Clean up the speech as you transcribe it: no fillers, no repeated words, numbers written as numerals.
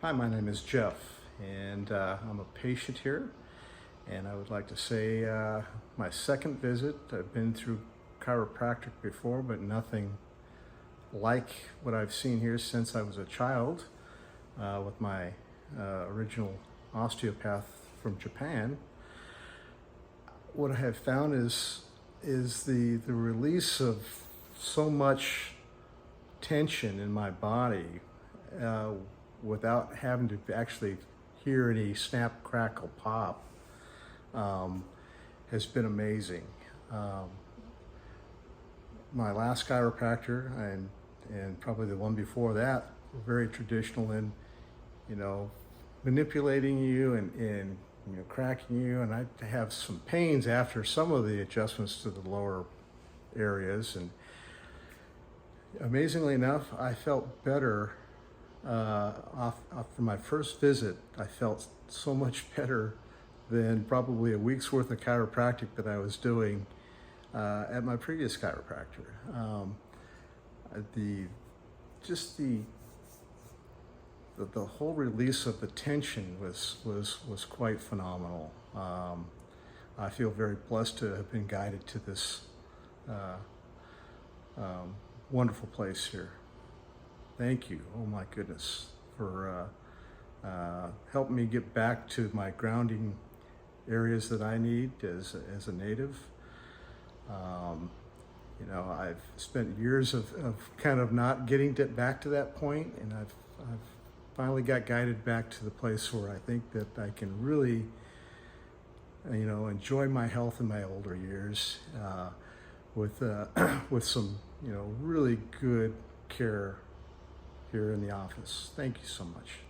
Hi, my name is Jeff, and I'm a patient here. And I would like to say my second visit. I've been through chiropractic before, but nothing like what I've seen here since I was a child with my original osteopath from Japan. What I have found is the release of so much tension in my body without having to actually hear any snap, crackle, pop has been amazing. My last chiropractor and probably the one before that were very traditional in, manipulating you and cracking you, and I have some pains after some of the adjustments to the lower areas. And amazingly enough, I felt better after my first visit. I felt so much better than probably a week's worth of chiropractic that I was doing at my previous chiropractor. The whole release of the tension was quite phenomenal. I feel very blessed to have been guided to this wonderful place here. Thank you, oh my goodness, for helping me get back to my grounding areas that I need as a native. I've spent years of kind of not getting back to that point, and I've finally got guided back to the place where I think that I can really, enjoy my health in my older years with some, really good care here in the office. Thank you so much.